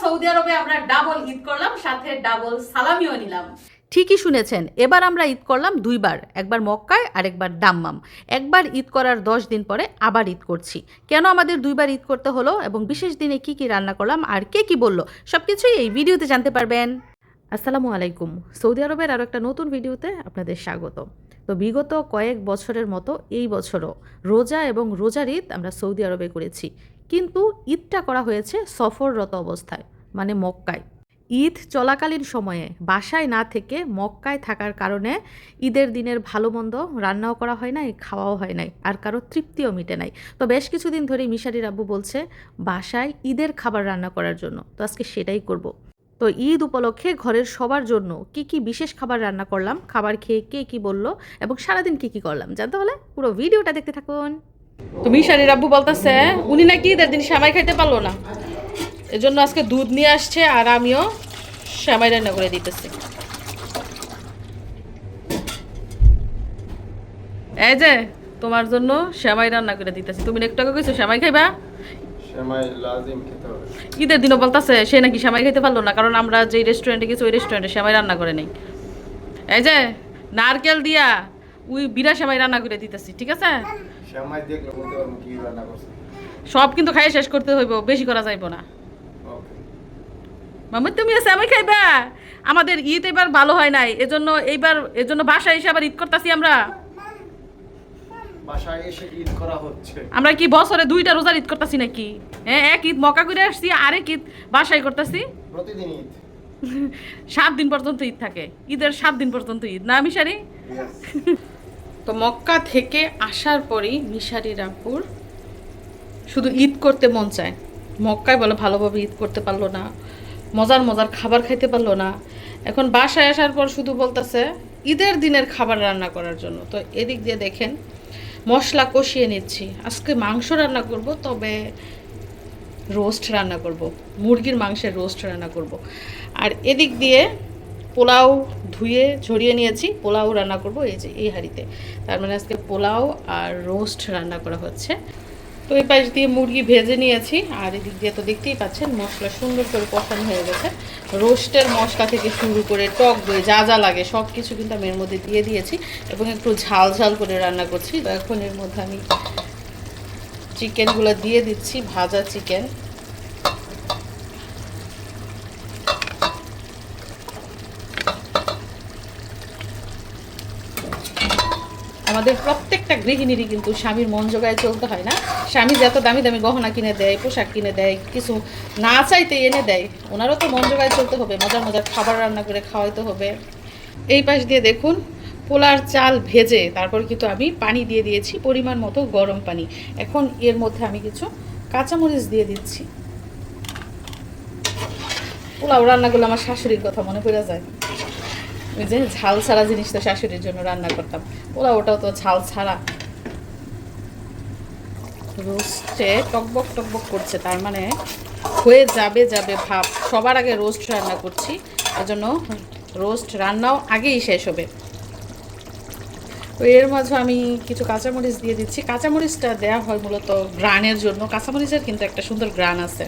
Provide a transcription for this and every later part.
Saudi আরবে আমরা double Eid করলাম, সাথে ডাবল সালামিও নিলাম। ঠিকই শুনেছেন, এবার আমরা ঈদ করলাম দুইবার, একবার মক্কায় আর একবার দাম্মাম। একবার ঈদ করার 10 দিন পরে আবার ঈদ করছি। কেন আমাদের দুইবার ঈদ করতে হলো এবং বিশেষ দিনে কি কি রান্না করলাম আর কে কি বললো, সবকিছুই এই ভিডিওতে জানতে পারবেন। আসসালামু আলাইকুম। সৌদি আরবের আরও একটা নতুন ভিডিওতে আপনাদের স্বাগত। তো বিগত কয়েক বছরের মতো এই বছরও রোজা এবং রোজার ঈদ আমরা সৌদি আরবে করেছি, কিন্তু ঈদটা করা হয়েছে সফররত অবস্থায়, মানে মক্কায়। ঈদ চলাকালীন সময়ে বাসায় না থেকে মক্কায় থাকার কারণে ঈদের দিনের ভালো মন্দ রান্নাও করা হয় নাই, খাওয়াও হয় নাই, আর কারো তৃপ্তিও মিটে নাই। তো বেশ কিছুদিন ধরেই মিশারির আব্বু বলছে বাসায় ঈদের খাবার রান্না করার জন্য, তো আজকে সেটাই করব। তো ঈদ উপলক্ষে ঘরের সবার জন্য কি কি বিশেষ খাবার রান্না করলাম, খাবার খেয়ে কে কি বললো এবং সারাদিন কি কি করলাম জানতে হলে পুরো ভিডিওটা দেখতে থাকুন। তো মিশারির আব্বু বলতেছে উনি নাকি ঈদের দিন সেমাই খাইতে পারলো না, এজন্য আজকে দুধ নিয়ে আসছে আর আমিও সেমাই রান্না করে দিতেছি। এই যে তোমার জন্য সেমাই রান্না করে দিতেছি, তুমি একটু আগে কইছো সেমাই খাইবা, সেমাই লাজিম খেতে হবে। ঈদের দিনও বলতেছে সে নাকি সেমাই খেতে পারলো না, কারণ আমরা যেই রেস্টুরেন্টে গেছি ওই রেস্টুরেন্টে সেমাই রান্না করে নেই। এই যে নারকেল দিয়া ওই বিরা সেমাই রান্না করে দিতেছি, ঠিক আছে? সেমাই দেখলে বলতে পারবো কি রান্না করছে। সব কিন্তু খাই শেষ করতে হইব, বেশি করা যাইব না। ওকে। মামা তুমি সেমাই খাইবা? আমাদের ঈদ এবার ভালো হয় নাই, এজন্য বাসায় এসে আবার ঈদ করতেছি আমরা। বাসায় এসে ঈদ করা হচ্ছে। আমরা কি বছরে দুইটা রোজার ঈদ করতেছি নাকি? হ্যাঁ, এক ঈদ মক্কা করে আসছি, আরেক ঈদ বাসায় করতেছি। প্রতিদিন ঈদ। 7 দিন পর্যন্ত ঈদ থাকে, ঈদের 7 দিন পর্যন্ত ঈদ না মিশারি? তো মক্কা থেকে আসার পরই মিশারির আব্বুর শুধু ঈদ করতে মন চায়। মক্কায় বলে ভালোভাবে ঈদ করতে পারলো না, মজার মজার খাবার খাইতে পারলো না। এখন বাসায় আসার পর শুধু বলতেছে ঈদের দিনের খাবার রান্না করার জন্য। তো এদিক দিয়ে দেখেন মশলা কষিয়ে নিচ্ছি। আজকে মাংস রান্না করব, তবে রোস্ট রান্না করব, মুরগির মাংসের রোস্ট রান্না করব। আর এদিক দিয়ে পোলাও ধুয়ে ঝরিয়ে নিয়েছি, পোলাও রান্না করব এই যে এই হাঁড়িতে। তার মানে আজকে পোলাও আর রোস্ট রান্না করা হচ্ছে। তো এই পাশ দিয়ে মুরগি ভেজে নিয়েছি, আর এদিক দিয়ে তো দেখতেই পাচ্ছেন মশলা সুন্দর করে কষানো হয়ে গেছে। রোস্টের মশলা থেকে শুরু করে টক দই যা যা লাগে সব কিছু কিন্তু আমি এর মধ্যে দিয়ে দিয়েছি এবং একটু ঝাল ঝাল করে রান্না করছি। তো এখন এর মধ্যে আমি চিকেনগুলো দিয়ে দিচ্ছি, ভাজা চিকেন। আমাদের প্রত্যেকটা গৃহিণীরই কিন্তু স্বামীর মন জোগায় চলতে হয় না। স্বামী যত দামি দামি গহনা কিনে দেয়, পোশাক কিনে দেয়, কিছু না চাইতে এনে দেয়, ওনারও তো মন জোগায় চলতে হবে, মজার মজার খাবার রান্না করে খাওয়াইতে হবে। এই পাশ দিয়ে দেখুন পোলার চাল ভেজে তারপর কিন্তু আমি পানি দিয়ে দিয়েছি, পরিমাণ মতো গরম পানি। এখন এর মধ্যে আমি কিছু কাঁচামরিচ দিয়ে দিচ্ছি। পোলাও রান্নাগুলো আমার শাশুড়ির কথা মনে পড়ে যায়। ওই যে ঝাল ছাড়া জিনিস তো শাশুড়ির জন্য রান্না করতাম, ওটাও তো ঝাল ছাড়া। রোস্টে টকবক টকবক করছে, তার মানে হয়ে যাবে যাবে ভাব। সবার আগে রোস্ট রান্না করছি, এজন্য রোস্ট রান্নাও আগেই শেষ হবে। তো এর মাঝে আমি কিছু কাঁচামরিচ দিয়ে দিচ্ছি। কাঁচামরিচটা দেওয়া হয় মূলত গ্রানের জন্য, কাঁচামরিচের কিন্তু একটা সুন্দর গ্রান আছে।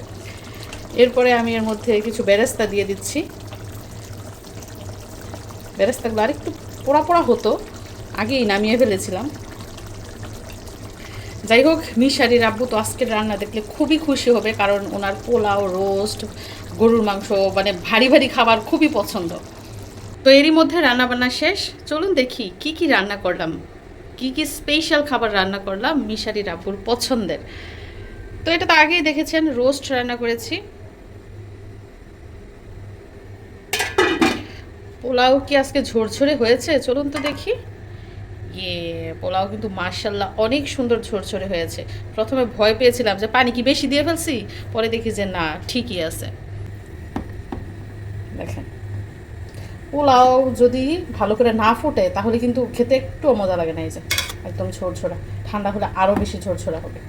এরপরে আমি এর মধ্যে কিছু বেরেস্তা দিয়ে দিচ্ছি। বেরেস্তাগুলো আরেকটু পোড়া পোড়া হতো, আগেই নামিয়ে ফেলেছিলাম। যাই হোক, মিশারির আব্বু তো আজকের রান্না দেখলে খুবই খুশি হবে, কারণ ওনার পোলাও, রোস্ট, গরুর মাংস মানে ভারী ভারী খাবার খুবই পছন্দ। তো এরই মধ্যে রান্নাবান্না শেষ, চলুন দেখি কি কি রান্না করলাম, কি কি স্পেশাল খাবার রান্না করলাম মিশারির আব্বুর পছন্দের। তো এটা তো আগেই দেখেছেন, রোস্ট রান্না করেছি। পোলাও কি আজকে ঝরঝরে হয়েছে চলুন তো দেখি। পোলাও কিন্তু মাশাল্লাহ অনেক সুন্দর ঝরঝরে হয়েছে। প্রথমে ভয় পেয়েছিলাম যে পানি কি বেশি দিয়ে ফেলছি, পরে দেখি যে না, ঠিকই আছে। দেখেন পোলাও যদি ভালো করে না ফোটে তাহলে কিন্তু খেতে একটু মজা লাগে না। এই যে একদম ঝরঝরা, ঠান্ডা হলে আরও বেশি ঝরঝরা হবে।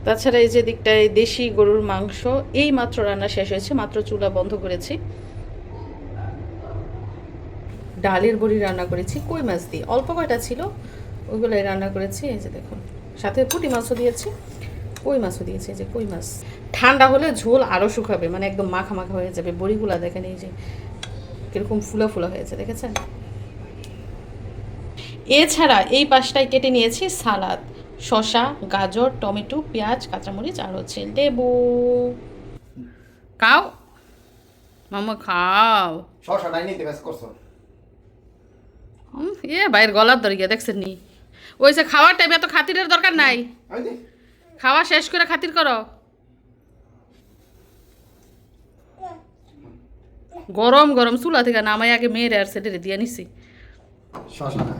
তাছাড়া এই যে দিকটায় দেশি গরুর মাংস এই মাত্র রান্না শেষ হয়েছে, মাত্র চুলা বন্ধ করেছি। ডালের বড়ি রান্না করেছি কই মাছ দিয়ে, অল্প কয়টা ছিল ওইগুলোই রান্না করেছি। এই যে দেখুন, সাথে পুঁটি মাছও দিয়েছি। কই মাছও দিয়েছে, যে কই মাছ। ঠান্ডা হলে ঝোল আরও শুকাবে, মানে একদম মাখা মাখা হয়ে যাবে। বড়িগুলা দেখেন এই যে কিরকম ফুলা ফুলা হয়েছে, দেখেছেন? এছাড়া এই পাশটায় কেটে নিয়েছি সালাদ, শসা, গাজর, টমেটো, পেঁয়াজ, কাঁচামরিচ আর হচ্ছে লেবু। খাও মামা, খাও। শশাটাই নিতে ব্যস্ত করছো। বাইরের গলার দরিয়া দেখছেন নি? ওই যে খাওয়ার টাইমে এত খাতিরের দরকার নাই, ওই যে, খাওয়া শেষ করে খাতির করো। গরম গরম চুলা থেকে নামাই আগে মেয়ের আর সেটে দিয়ে নিছি। শশা না।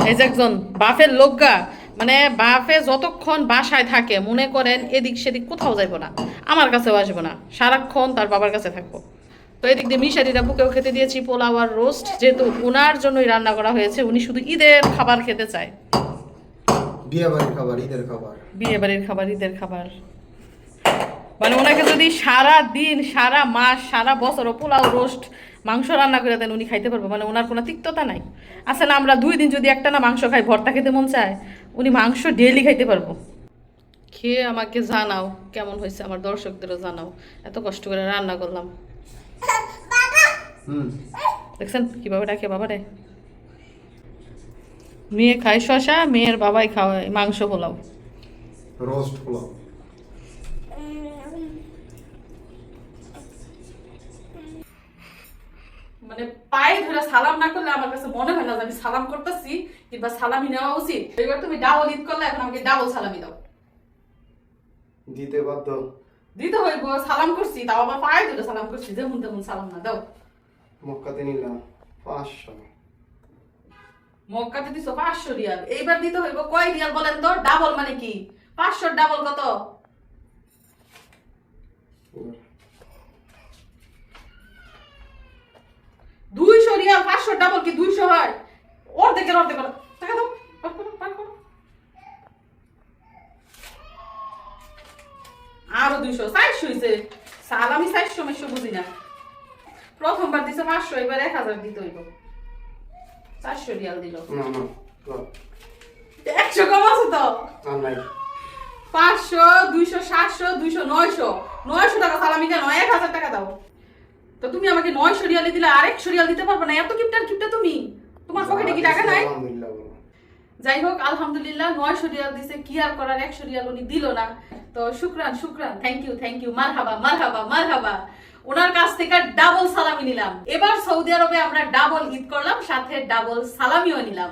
এই যে একজন বাপের লোকগা, মানে বাপে যতক্ষণ বাসায় থাকে মনে করেন এদিক সেদিক কোথাও যাইবো না, আমার কাছেও আসবো না, সারাক্ষণ তার বাবার কাছে থাকবো। তো এদিক দিয়ে মিশারিরা বুকেও খেতে দিয়েছি পোলাও আর রোস্ট, যেহেতু ওনার জন্যই রান্না করা হয়েছে, উনি শুধু ঈদের খাবার খেতে চায়। বিয়ে বাড়ির খাবার, ঈদের খাবার। বিয়ে বাড়ির খাবার, ঈদের খাবার, মানে ওনাকে যদি সারা দিন, সারা মাস, সারা বছর পোলাও রোস্ট মাংস রান্না করে দেন উনি খাইতে পারবো, মানে ওনার কোনো তিক্ততা নাই। আসলে আমরা 2 দিন যদি একটা না মাংস খাই, ভর্তা খেতে মন চায়, উনি মাংস ডেইলি খাইতে পারবো। খেয়ে আমাকে জানাও কেমন হয়েছে, আমার দর্শকদেরও জানাও, এত কষ্ট করে রান্না করলাম। দেখছেন কিভাবে ডাকে বাবা রে। মেয়ে খায় শশা, মেয়ের বাবাই খাওয়ায় মাংস পোলাও, রোস্ট পোলাও। মানে পায়ে ধরে সালাম না করলে আমার কাছে মনে হয় না যে আমি সালাম করতেছি কিংবা সালামি নেওয়া উচিত। এবার তুমি ডাবল ঈদ করলে, এখন আমাকে ডাবল সালামি দাও। দিতে বাধ্য। দিতে হইব, সালাম করছি, তাও আবার পায়ে ধরে সালাম করছি, যেমন তেমন সালাম না। দাও। মক্কাতে নিলাম 500। মক্কাতে দিছো 500 রিয়াল, এইবার দিতে হইব কয় রিয়াল বলেন তো? ডাবল মানে কি? 500 ডাবল কত? 200 রিয়াল। 500 ডাবল কি 200 হয়? অর্ধেকের অর্ধেক করো। টাকা দাও, পার করো, পার করো। আরো 200, 400 হইছে। সালামি 400 মেশো বুঝি না। প্রথমবার দিছে 500, এবার 1000 দিতে হইব। 400 রিয়াল দিল। না না, 100 কম আছে তো। আর নাই। 500, 200, 700, 200, 900। 900 টাকা সালামি কেন? 1000 টাকা দাও। তো তুমি আমাকে 900 রিয়ালে দিলে আর 100 রিয়াল দিতে পারবে না? এত কিপটা তুমি, তোমার পকেটে কি টাকা নাই? আলহামদুলিল্লাহ বলো। যাই হোক, আলহামদুলিল্লাহ 900 রিয়াল দিছে, কি আর করার, 100 রিয়াল উনি দিল না। তো শুকরান, থ্যাংক ইউ, মারহাবা। ওনার কাছ থেকে ডাবল সালামি নিলাম। এবার সৌদি আরবে আমরা ডাবল ঈদ করলাম, সাথে ডাবল সালামিও নিলাম।